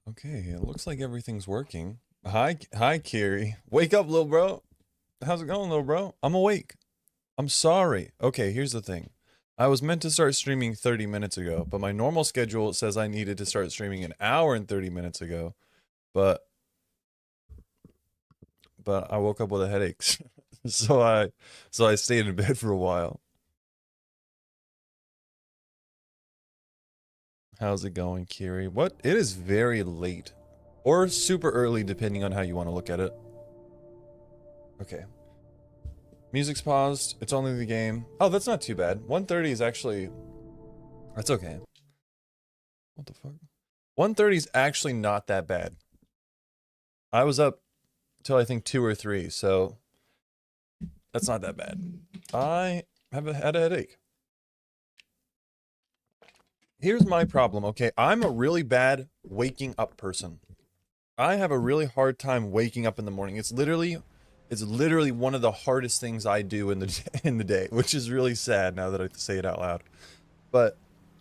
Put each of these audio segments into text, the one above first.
Okay, it looks like everything's working. Hi, Kiri. Wake up, little bro. How's it going, little bro? I'm awake. I'm sorry. Okay, here's the thing. I was meant to start streaming 30 minutes ago, but my normal schedule says I needed to start streaming an hour and 30 minutes ago. But I woke up with a headache. So I stayed in bed for a while. How's it going, Kiri? What? It is very late. Or super early, depending on how you want to look at it. Okay. Music's paused. It's only the game. Oh, that's not too bad. 1:30 is actually... That's okay. What the fuck? 1:30 is actually not that bad. I was up till I think 2 or 3, so... That's not that bad. I had a headache. Here's my problem, okay? I'm a really bad waking up person. I have a really hard time waking up in the morning. It's literally one of the hardest things I do in the day, which is really sad now that I say it out loud. But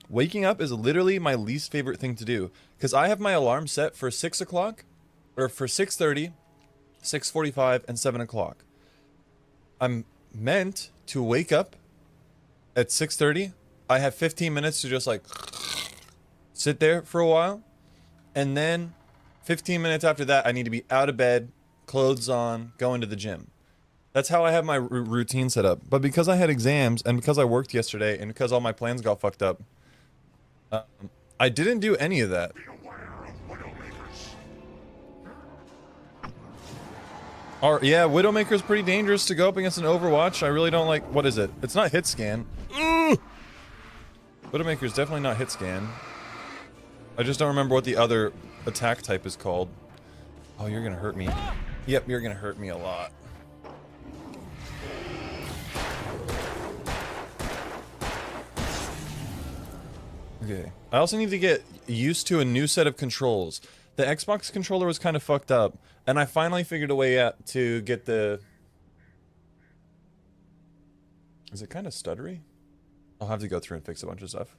waking up is literally my least favorite thing to do because I have my alarm set for 6 o'clock, or for 6:30, 6:45, and 7 o'clock. I'm meant to wake up at 6:30. I have 15 minutes to just like sit there for a while, and then 15 minutes after that I need to be out of bed, clothes on, going to the gym. That's how I have my routine set up. But because I had exams and because I worked yesterday and because all my plans got fucked up, I didn't do any of that. Yeah, Widowmaker's pretty dangerous to go up against an Overwatch. I really don't like... What is it? It's not hit scan. Widowmaker's definitely not hit scan. I just don't remember what the other attack type is called. Oh, you're gonna hurt me. Yep, you're gonna hurt me a lot. Okay. I also need to get used to a new set of controls. The Xbox controller was kind of fucked up, and I finally figured a way out to get the... Is it kind of stuttery? I'll have to go through and fix a bunch of stuff.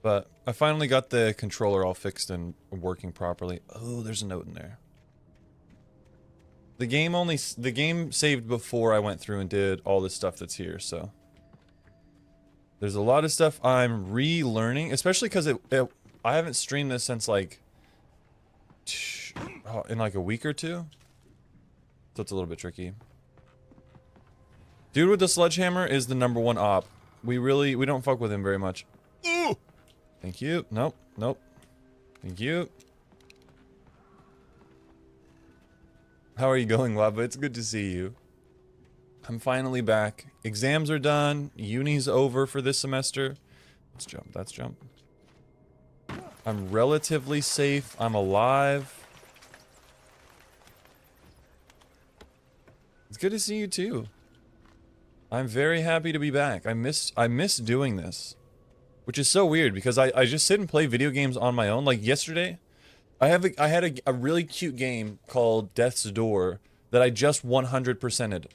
But I finally got the controller all fixed and working properly. Oh, there's a note in there. The game saved before I went through and did all this stuff that's here, so... There's a lot of stuff I'm relearning, especially because I haven't streamed this since like... in like a week or two? So it's a little bit tricky. Dude with the sledgehammer is the #1 op. We don't fuck with him very much. Ooh! Thank you. Nope. Nope. Thank you. How are you going, Lava? It's good to see you. I'm finally back. Exams are done. Uni's over for this semester. Let's jump. That's jump. I'm relatively safe. I'm alive. It's good to see you too. I'm very happy to be back. I miss doing this. Which is so weird because I just sit and play video games on my own. Like yesterday, I had a really cute game called Death's Door that I just 100%ed.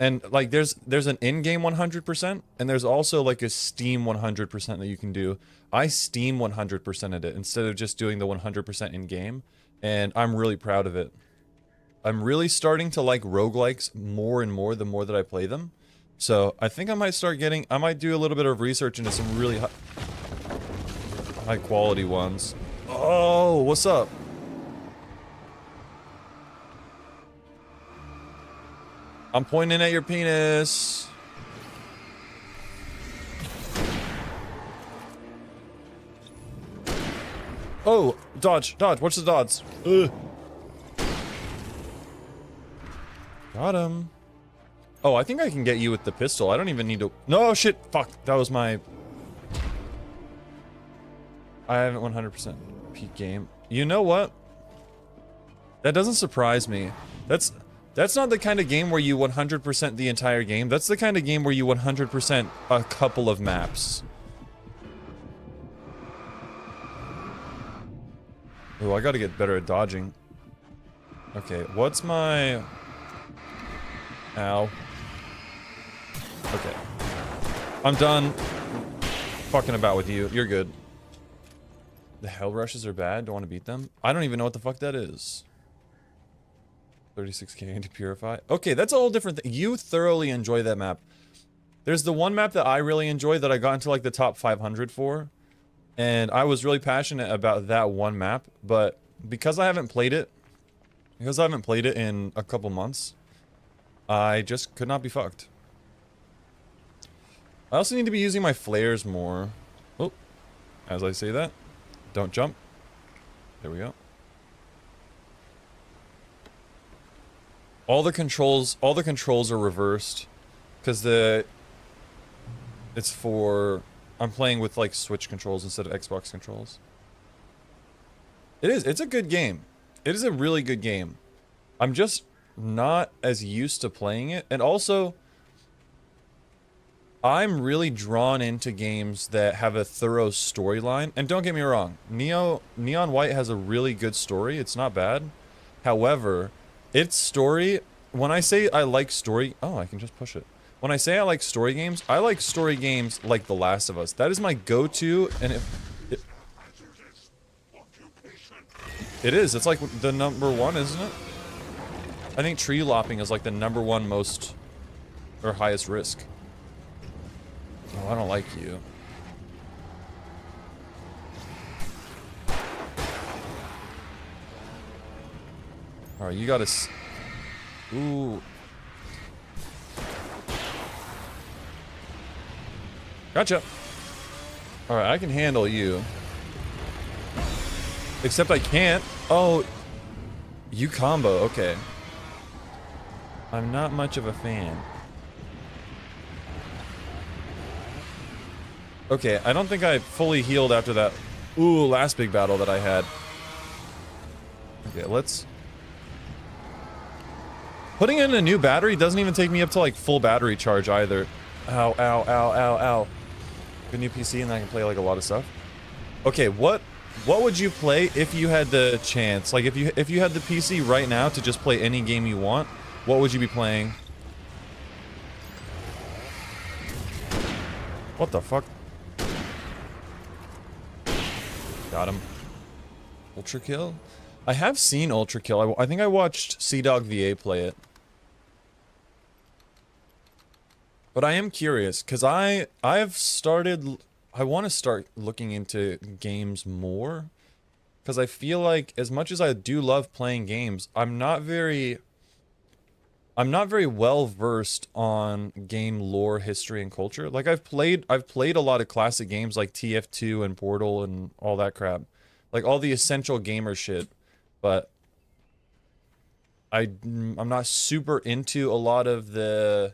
And like there's an in-game 100% and there's also like a Steam 100% that you can do. I Steam 100%ed it instead of just doing the 100% in-game, and I'm really proud of it. I'm really starting to like roguelikes more and more the more that I play them. So I think I might do a little bit of research into some really high quality ones. Oh, what's up? I'm pointing at your penis. Oh, dodge, what's the dodge? Ugh. Got him. Oh, I think I can get you with the pistol. I don't even need to... No, shit! Fuck! That was my... I haven't 100% peak game. You know what? That doesn't surprise me. That's not the kind of game where you 100% the entire game. That's the kind of game where you 100% a couple of maps. Oh, I gotta get better at dodging. Okay, what's my... Ow. Okay. I'm done fucking about with you. You're good. The hell rushes are bad. Don't want to beat them. I don't even know what the fuck that is. 36k anti-purify. Okay, that's a whole different thing. You thoroughly enjoy that map. There's the one map that I really enjoy that I got into like the top 500 for. And I was really passionate about that one map. But because I haven't played it in a couple months, I just could not be fucked. I also need to be using my flares more. Oh, as I say that, don't jump. There we go. All the controls are reversed because it's for, I'm playing with like Switch controls instead of Xbox controls. It's a good game. It is a really good game. I'm just not as used to playing it, and also I'm really drawn into games that have a thorough storyline. And don't get me wrong, Neon White has a really good story. It's not bad. However, its story, when I say I like story, oh, I can just push it. When I say I like story games like The Last of Us. That is my go-to, and it is. It's like the #1, isn't it? I think tree lopping is like the #1 most, or highest risk. Oh, I don't like you. Alright, you gotta ooh. Gotcha. Alright, I can handle you. Except I can't. Oh. You combo, okay. I'm not much of a fan. Okay, I don't think I fully healed after that last big battle that I had. Okay, let's... Putting in a new battery doesn't even take me up to like full battery charge either. Ow, ow, ow, ow, ow. Good new PC and I can play like a lot of stuff. Okay, what would you play if you had the chance? Like if you had the PC right now to just play any game you want, what would you be playing? What the fuck? Got him. Ultra Kill? I have seen Ultra Kill. I think I watched CDawg VA play it. But I am curious, because I want to start looking into games more. Because I feel like, as much as I do love playing games, I'm not very well versed on game lore, history, and culture. Like I've played a lot of classic games like TF2 and Portal and all that crap. Like all the essential gamer shit. But I'm not super into a lot of the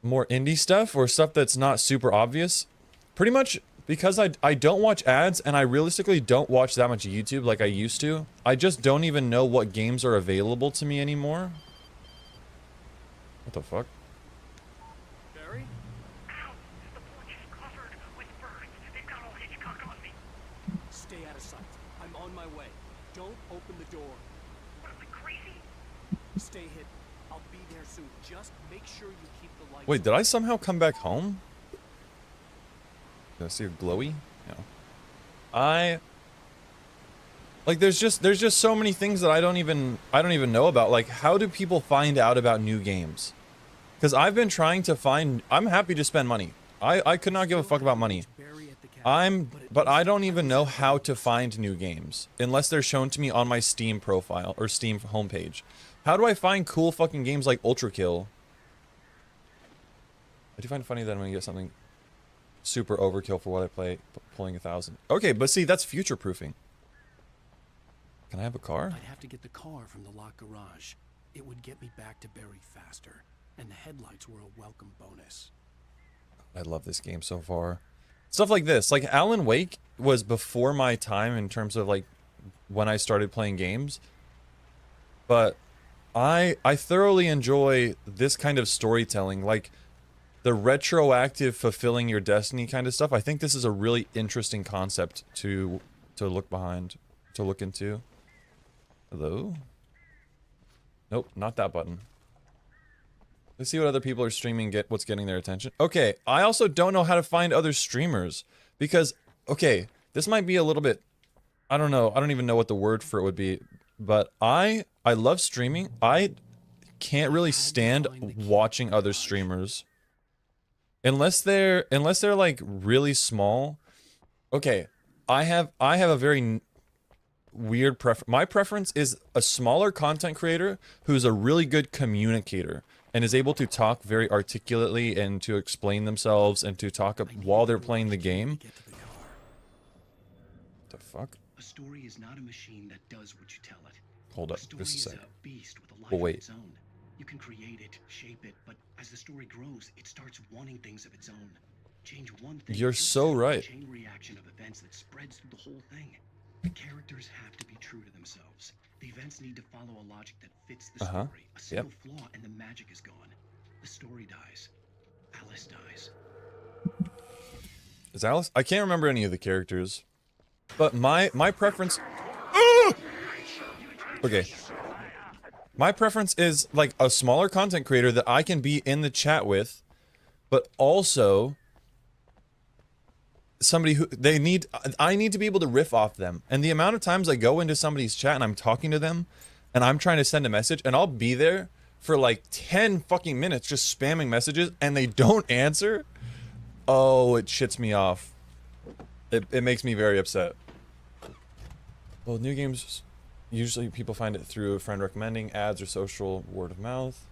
more indie stuff or stuff that's not super obvious. Pretty much because I don't watch ads and I realistically don't watch that much YouTube like I used to. I just don't even know what games are available to me anymore. What the fuck? Barry? Ow! The porch is covered with birds. They've got all Hitchcock on me. Stay out of sight. I'm on my way. Don't open the door. What am I, crazy? Stay hidden. I'll be there soon. Just make sure you keep the lights. Wait, did I somehow come back home? Did I see a glowy? No. Like there's just so many things that I don't even know about. Like how do people find out about new games? Because I've been trying to find. I'm happy to spend money. I could not give a fuck about money. But I don't even know how to find new games unless they're shown to me on my Steam profile or Steam homepage. How do I find cool fucking games like Ultra Kill? I do find it funny that I'm gonna get something super overkill for what I play, pulling 1,000. Okay, but see, that's future proofing. Can I have a car? I'd have to get the car from the locked garage. It would get me back to Barry faster, and the headlights were a welcome bonus. I love this game so far. Stuff like this, like Alan Wake was before my time in terms of like when I started playing games. But I thoroughly enjoy this kind of storytelling, like the retroactive fulfilling your destiny kind of stuff. I think this is a really interesting concept to look behind, to look into. Hello? Nope, not that button. Let's see what other people are streaming, what's getting their attention. Okay, I also don't know how to find other streamers because, okay, This might be a little bit, I don't know. I don't even know what the word for it would be, but I love streaming. I can't really stand watching other streamers unless they're like really small. Okay, I have a very weird preference. My preference is a smaller content creator who's a really good communicator and is able to talk very articulately and to explain themselves and to talk while they're playing the game. The fuck? A story is not a machine that does what you tell it. Hold up, A story just a is sec. a beast with a life Oh, of wait. its own. You can create it, shape it, but as the story grows, it starts wanting things of its own. Change one thing. You're so right. Chain reaction of events that spreads through the whole thing. The characters have to be true to themselves. The events need to follow a logic that fits the story. A single flaw and the magic is gone. The story dies. Alice dies. Is Alice? I can't remember any of the characters. But my preference... Okay. My preference is like a smaller content creator that I can be in the chat with, but also somebody who I need to be able to riff off them. And the amount of times I go into somebody's chat and I'm talking to them and I'm trying to send a message and I'll be there for like 10 fucking minutes just spamming messages and they don't answer. Oh, it shits me off. It makes me very upset. Well, new games, usually people find it through a friend recommending, ads, or social word of mouth.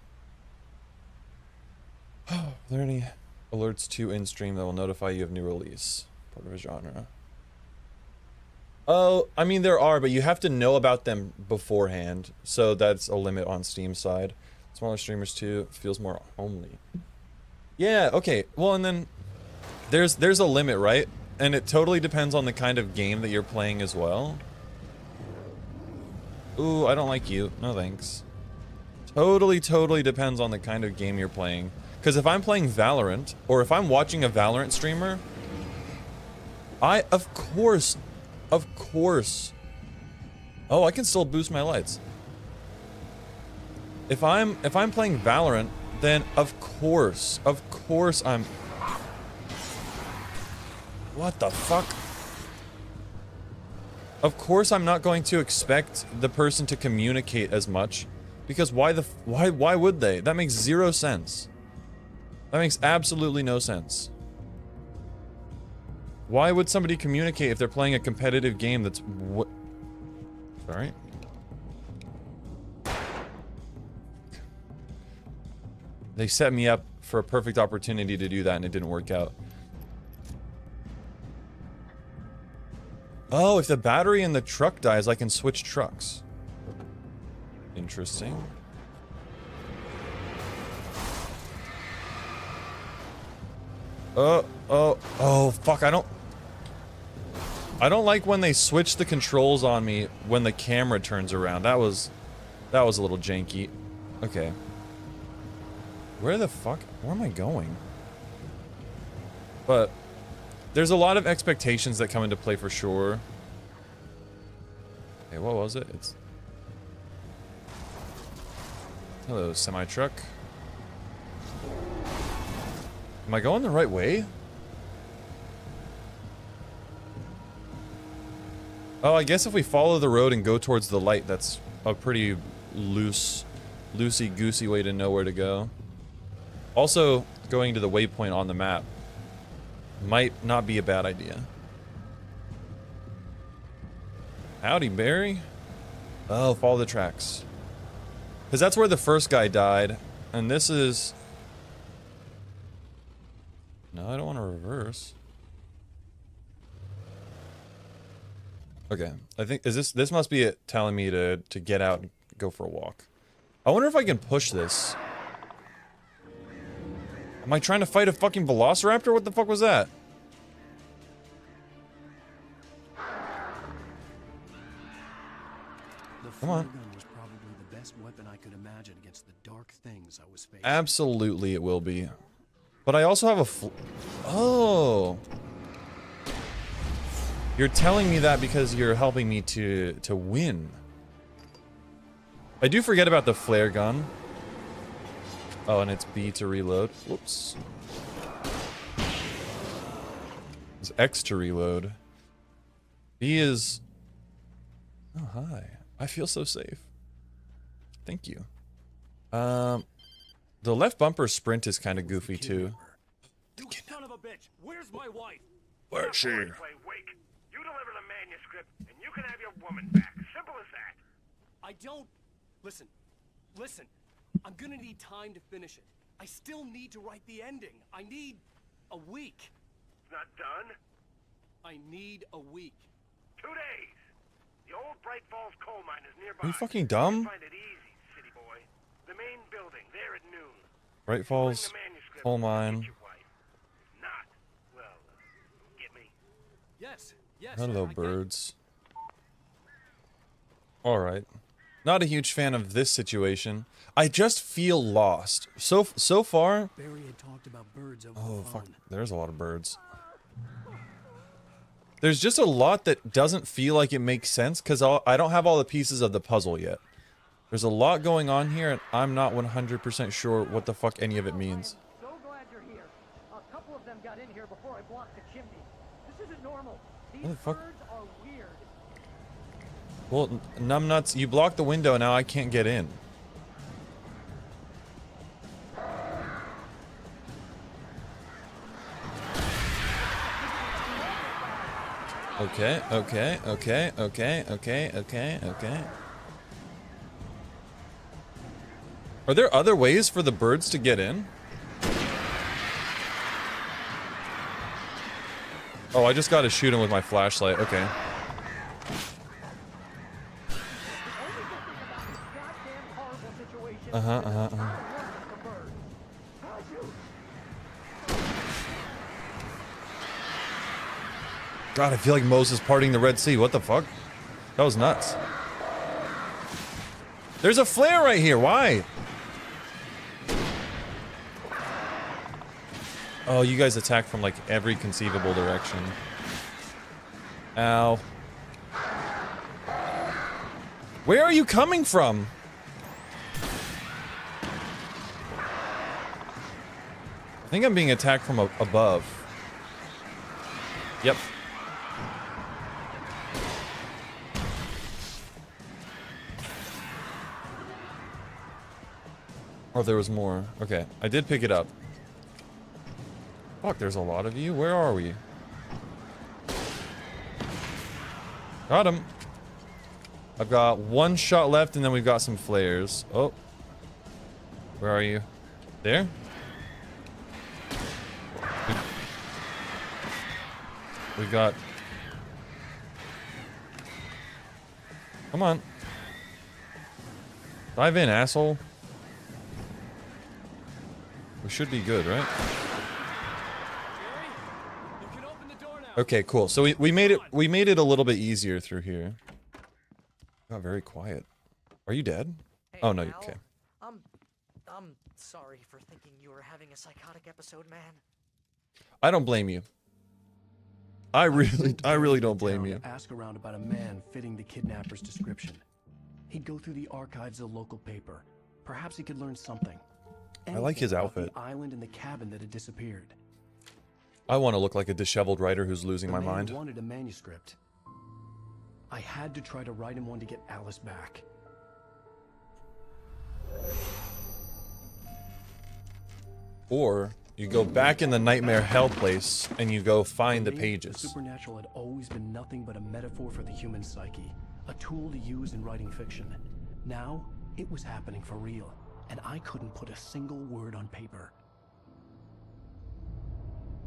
Are there any alerts to in-stream that will notify you of new release? Part of a genre. Oh, I mean there are, but you have to know about them beforehand. So that's a limit on Steam side. Smaller streamers too, feels more homely. Yeah, okay. Well, and then there's a limit, right? And it totally depends on the kind of game that you're playing as well. Ooh, I don't like you. No thanks. Totally depends on the kind of game you're playing. Because if I'm playing Valorant, or if I'm watching a Valorant streamer, of course. Oh, I can still boost my lights. If I'm playing Valorant, then of course I'm... What the fuck? Of course I'm not going to expect the person to communicate as much, because why would they? That makes zero sense. That makes absolutely no sense. Why would somebody communicate if they're playing a competitive game that's Sorry. They set me up for a perfect opportunity to do that and it didn't work out. Oh, if the battery in the truck dies, I can switch trucks. Interesting. Oh, fuck, I don't like when they switch the controls on me when the camera turns around. That was a little janky. Okay. Where am I going? But there's a lot of expectations that come into play for sure. Okay, what was it? It's... Hello, semi-truck. Am I going the right way? Oh, I guess if we follow the road and go towards the light, that's a pretty loosey-goosey way to know where to go. Also, going to the waypoint on the map might not be a bad idea. Howdy, Barry. Oh, follow the tracks. Because that's where the first guy died. And this is... No, I don't want to reverse. Okay, I think... This must be it telling me to get out and go for a walk. I wonder if I can push this. Am I trying to fight a fucking velociraptor? What the fuck was that? Come on. Gun was probably the best weapon I could imagine against the dark things I was facing. Absolutely it will be. But I also have a Oh. You're telling me that because you're helping me to win. I do forget about the flare gun. Oh, and it's B to reload. Whoops. It's X to reload. He is... Oh, hi. I feel so safe. Thank you. The left bumper sprint is kind of goofy, too. You son of a bitch! Where's my wife? Where's she? Play wake. You deliver the manuscript, and you can have your woman back. Simple as that. I don't... Listen. Listen. I'm gonna need time to finish it. I still need to write the ending. I need... a week. It's not done. I need a week. 2 days. The old Bright Falls coal mine is nearby. Are you fucking dumb? Find it easy, city boy. The main building, there at noon. Bright Falls, Bring the manuscript, coal mine. get your wife. If not, well, get me. Yes. Yes. Hello, I get it. birds. Alright. Not a huge fan of this situation. I just feel lost. So far... Barry had talked about birds over Oh, the fuck. phone. There's a lot of birds. There's just a lot that doesn't feel like it makes sense, because I don't have all the pieces of the puzzle yet. There's a lot going on here, and I'm not 100% sure what the fuck any of it means. So glad you're here. A couple of them got in here before I blocked the chimney. This isn't normal. These What the fuck? birds are weird. Well, numbnuts, you blocked the window, now I can't get in. Okay. Are there other ways for the birds to get in? Oh, I just gotta shoot him with my flashlight. Okay. God, I feel like Moses parting the Red Sea. What the fuck? That was nuts. There's a flare right here. Why? Oh, you guys attack from like every conceivable direction. Ow. Where are you coming from? I think I'm being attacked from above. Yep. Oh, there was more. Okay, I did pick it up. Fuck, there's a lot of you. Where are we? Got him. I've got one shot left, and then we've got some flares. Oh. Where are you? There? We got... Come on. Dive in, asshole. We should be good, right? Barry, you can open the door now. Okay, cool. So we made it a little bit easier through here. Got very quiet. Are you dead? Hey, Oh no, Al. okay. I'm sorry for thinking you were having a psychotic episode, man. I don't blame you. I really don't blame you. Ask around about a man fitting the kidnapper's description. He'd go through the archives of the local paper. Perhaps he could learn something. I like his Anything about outfit. The island and the cabin that had disappeared. I want to look like a disheveled writer who's losing The my man mind. wanted a manuscript. I had to try to write him one to get Alice back. Or you go back in the nightmare hell place and you go find the For me, pages. The supernatural had always been nothing but a metaphor for the human psyche, a tool to use in writing fiction. Now, it was happening for real, and I couldn't put a single word on paper.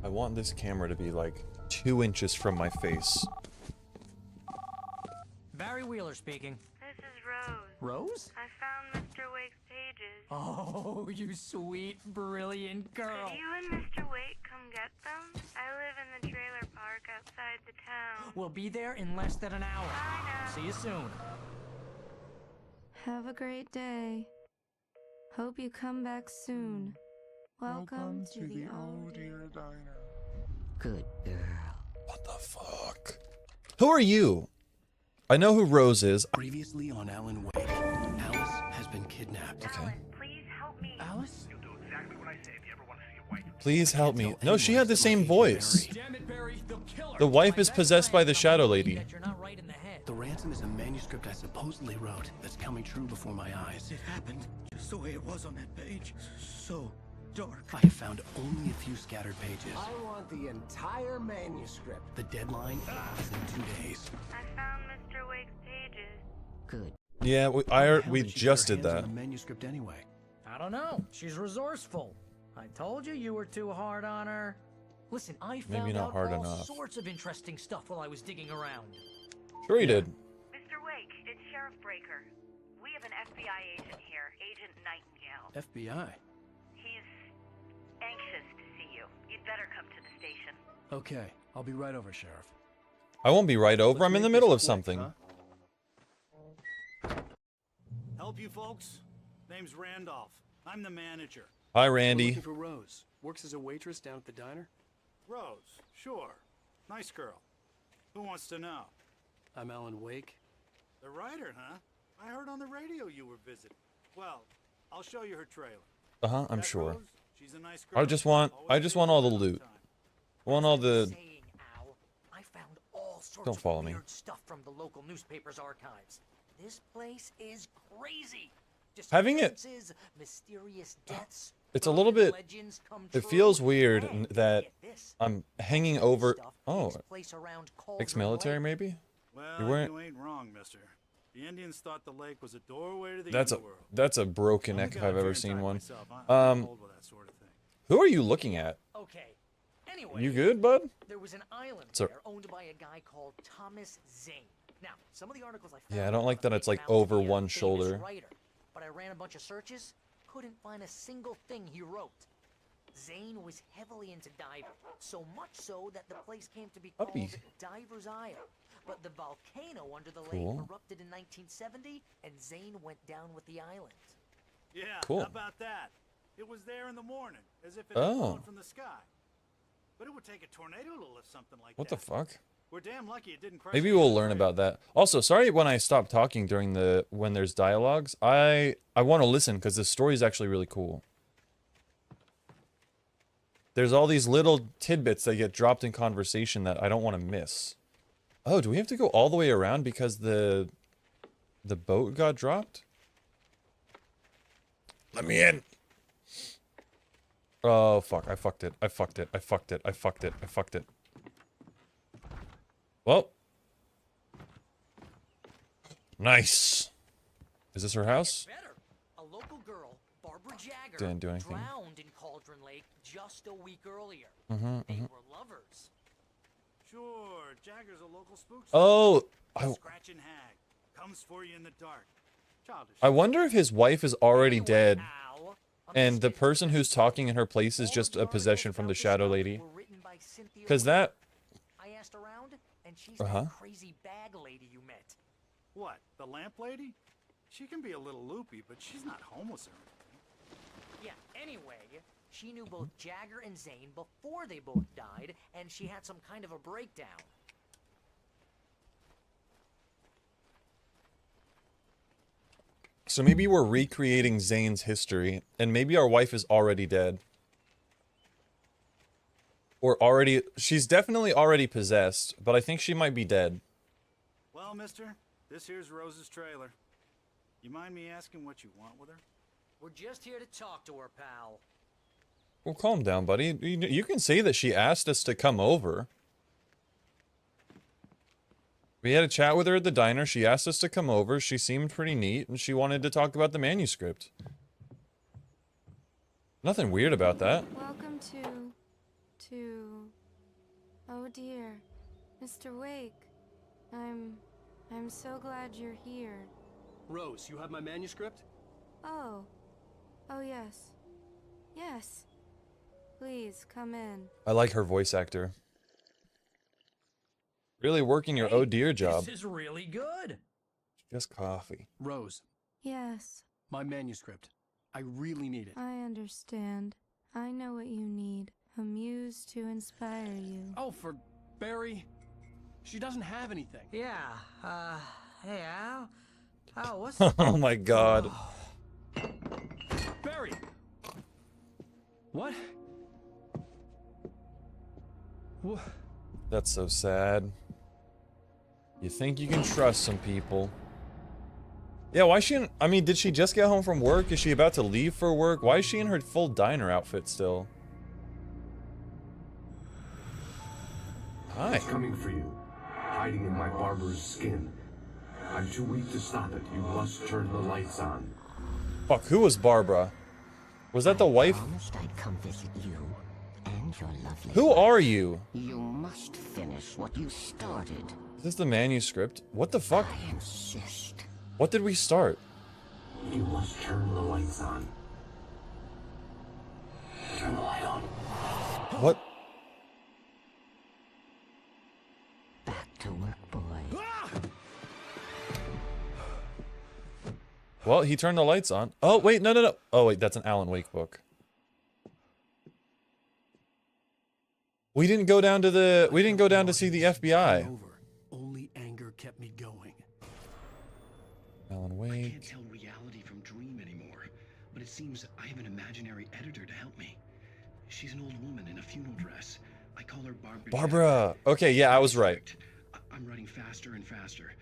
I want this camera to be like 2 inches from my face. Barry Wheeler speaking. This is Rose. Rose? I found Mr. Wake's pages. Oh, you sweet, brilliant girl. Could you and Mr. Wake come get them? I live in the trailer park outside the town. We'll be there in less than an hour. I know. See you soon. Have a great day. Hope you come back soon. Welcome to the old dear diner. Good girl. What the fuck? Who are you? I know who Rose is. Previously on Alan Wake, Alice has been kidnapped. Okay. Please help me. Alice? You'll do exactly what I say if you ever want to see your wife. Please help me. Tell No, she anyone had the it's same my voice. Barry. Damn it, Barry, they'll kill The wife is My best possessed by friend the told Shadow me Lady. that you're not right in the head. The ransom is a manuscript I supposedly wrote that's coming true before my eyes. It happened just the way it was on that page. So dark. I have found only a few scattered pages. I want the entire manuscript. The deadline is in 2 days. I found Mr. Wake's pages. Good. Yeah, How the hell we did she get just her did hands that. on the manuscript anyway. I don't know. She's resourceful. I told you you were too hard on her. Listen, I Maybe found not out hard all enough. sorts of interesting stuff while I was digging around. Sure he did. Mr. Wake, it's Sheriff Breaker. We have an FBI agent here, Agent Nightingale. FBI. He's anxious to see you. You'd better come to the station. Okay, I'll be right over, Sheriff. I won't be right over. Let's I'm in the make middle this of quick, something. huh? Help you folks? Name's Randolph. I'm the manager. Hi, We're Randy. looking for Rose. Works as a waitress down at the diner. Rose, sure. Nice girl. Who wants to know? I'm Alan Wake. The writer, huh? I heard on the radio you were visiting. Well, I'll show you her trailer. I'm That sure. Rose? She's a nice girl. I just want Always all the on loot. time. I want all the. Saying, Al, I found all sorts Don't of follow me. weird stuff from the local newspaper's archives. This place is crazy. Having it- Disappearances, mysterious deaths. It's a little bit. legends come It true, feels weird and that get this, I'm hanging over. stuff Oh, takes place around Cauldron ex-military Lake. maybe. Well, You weren't- you ain't wrong, mister. The Indians thought the lake was a doorway to the That's a underworld. broken I'm neck the if guy I've ever very seen tight one. myself. I'm Um, old with that sort of thing. Who are you looking at? Okay. Anyway, You good, bud? there was an island So- there owned by a guy called Thomas Zane. Now, some of the articles I found Yeah, I don't like that it's, like, make him out to over be a one famous shoulder. writer, but I ran a bunch of searches, couldn't find a single thing he wrote. Zane was heavily into diving, so much so that the place came to be called Puppy. Diver's Isle. But the volcano under the Cool. lake erupted in 1970, and Zane went down with the island. Yeah, Cool. how about that? It was there in the morning, as if it had Oh. fallen from the sky. But it would take a tornado to lift something like What the that. fuck? We're damn lucky it didn't crush Maybe the we'll other learn way. about that. Also, sorry when I stop talking during when there's dialogues. I want to listen because the story is actually really cool. There's all these little tidbits that get dropped in conversation that I don't want to miss. Oh, do we have to go all the way around because the boat got dropped? Let me in. Oh fuck, I fucked it. I fucked it. I fucked it. I fucked it. I fucked it. Well. Nice. Is this her house? Better. A local girl, Barbara Jagger, Didn't do anything. drowned in Cauldron Lake just a week earlier. Mm-hmm, They were lovers. Sure, Jagger's a local spook. Oh, Scratching hag. Comes for you in the dark. Childish. I wonder if his wife is already Anyway, dead, Al, I'm and the just person who's talking in her place is all just of the a possession articles from about the this Shadow stuff Lady. were written by Cynthia Because Wade. that, I asked around, and she's Uh-huh. that crazy bag lady you met. What, the lamp lady? She can be a little loopy, but she's not homeless or anything. Yeah, anyway, she knew both Jagger and Zane before they both died, and she had some kind of a breakdown. so maybe we're recreating Zane's history, and maybe our wife is already dead. Or already, she's definitely already possessed, but I think she might be dead. Well, mister, this here's Rose's trailer. You mind me asking what you want with her? We're just here to talk to her, pal. Well, calm down, buddy. You can say that she asked us to come over. We had a chat with her at the diner. She asked us to come over. She seemed pretty neat, and she wanted to talk about the manuscript. Nothing weird about that. Welcome to... Oh dear. Mr. Wake. I'm so glad you're here. Rose, you have my manuscript? Oh. Oh yes. Yes. Please, come in. I like her voice actor. Really working your oh dear job. This is really good. Just coffee. Rose, Yes, my manuscript. I really need it. I understand. I know what you need. A muse to inspire you. Oh, for Barry. She doesn't have anything. Yeah, hey Al. Oh, what's... Oh my god. Barry! What? That's so sad. You think you can trust some people. Yeah, why is she in, I mean, did she just get home from work? Is she about to leave for work? Why is she in her full diner outfit still? Hi. It's coming for you, hiding in my barber's skin. I'm too weak to stop it. You must turn the lights on. Fuck, who was Barbara? Was that the wife? Promised I'd come visit you and your lovely Who wife. are you? You must finish what you started. Is this the manuscript? What the fuck? I insist. What did we start? You must turn the lights on. Turn the light on. What? Back to work, boy. Well, he turned the lights on. Oh, wait, no. Oh, wait, that's an Alan Wake book. We didn't go down to the, we didn't go down to see the FBI. Only anger kept me going. Alan I can't Wake. tell reality from dream anymore, but it seems I have an imaginary editor to help me. She's an old woman in a funeral dress. I call her Barbara. Barbara. Okay, yeah, I was right. I'm writing faster and faster.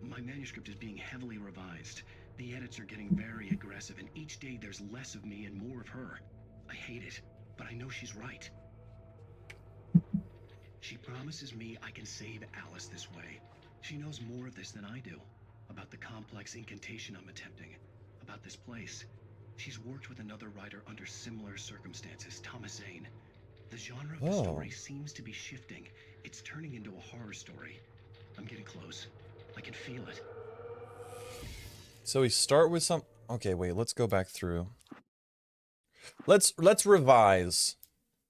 My manuscript is being heavily revised. The edits are getting very aggressive, and each day there's less of me and more of her. I hate it, but I know she's right. She promises me I can save Alice this way. She knows more of this than I do. About the complex incantation I'm attempting. About this place. She's worked with another writer under similar circumstances, Thomas Zane. The genre of the story seems to be shifting. It's turning into a horror story. I'm getting close. I can feel it. So we start with some, okay, wait, let's go back through. Let's revise.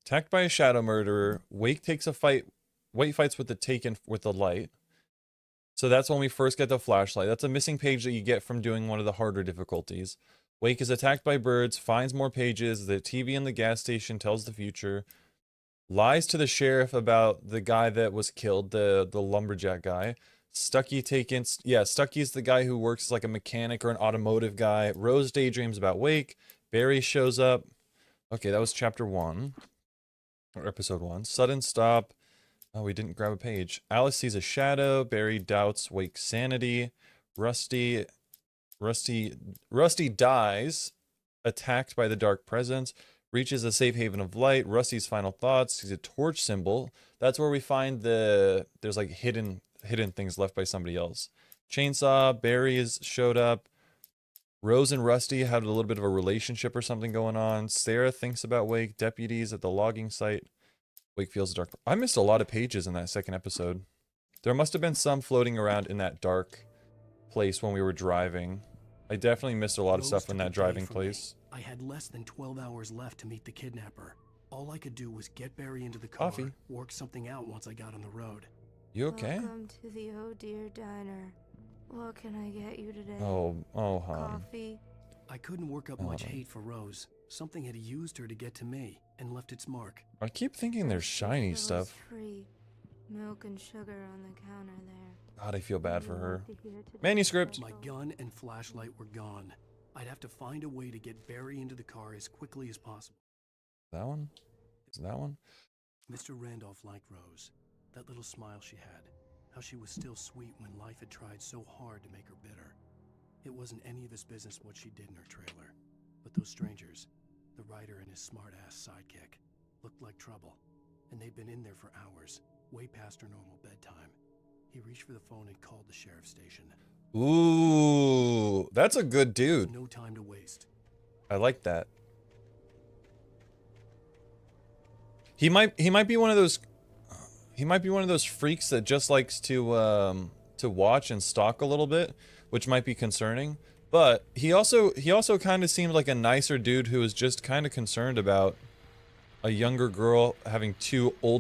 Attacked by a shadow murderer. Wake takes a fight. Wake fights with the taken with the light. So that's when we first get the flashlight. That's a missing page that you get from doing one of the harder difficulties. Wake is attacked by birds, finds more pages, the TV in the gas station tells the future, lies to the sheriff about the guy that was killed, the lumberjack guy. Stucky taken, yeah, Stucky's the guy who works as like a mechanic or an automotive guy. Rose daydreams about Wake. Barry shows up. Okay, that was chapter 1. Or episode 1. Sudden stop. Oh, we didn't grab a page. Alice sees a shadow. Barry doubts Wake's sanity. Rusty dies, attacked by the dark presence, reaches a safe haven of light. Rusty's final thoughts, sees a torch symbol. That's where we find there's like hidden things left by somebody else. Chainsaw, Barry has showed up. Rose and Rusty had a little bit of a relationship or something going on. Sarah thinks about Wake. Deputies at the logging site. Wake feels dark. I missed a lot of pages in that second episode. There must have been some floating around in that dark place when we were driving. I definitely missed a lot of stuff in that driving place. I had less than 12 hours left to meet the kidnapper. All I could do was get Barry into the car, work something out once I got on the road. You okay? Welcome to the Oh Dear Diner. What can I get you today? Oh, hon. Coffee? I couldn't work up much hate for Rose. Something had used her to get to me and left its mark. I keep thinking there's shiny stuff. Free. Milk and sugar on the counter there. God, I feel bad for her. Manuscript. My gun and flashlight were gone. I'd have to find a way to get Barry into the car as quickly as possible. That one? Is that one? Mr. Randolph liked Rose. That little smile she had. How she was still sweet when life had tried so hard to make her bitter. It wasn't any of his business what she did in her trailer. But those strangers, the writer and his smart-ass sidekick, looked like trouble. And they'd been in there for hours, way past her normal bedtime. He reached for the phone and called the sheriff's station. Ooh, that's a good dude. No time to waste. I like that. He might be one of those. He might be one of those freaks that just likes to watch and stalk a little bit, which might be concerning. But he also kind of seemed like a nicer dude who was just kind of concerned about a younger girl having two older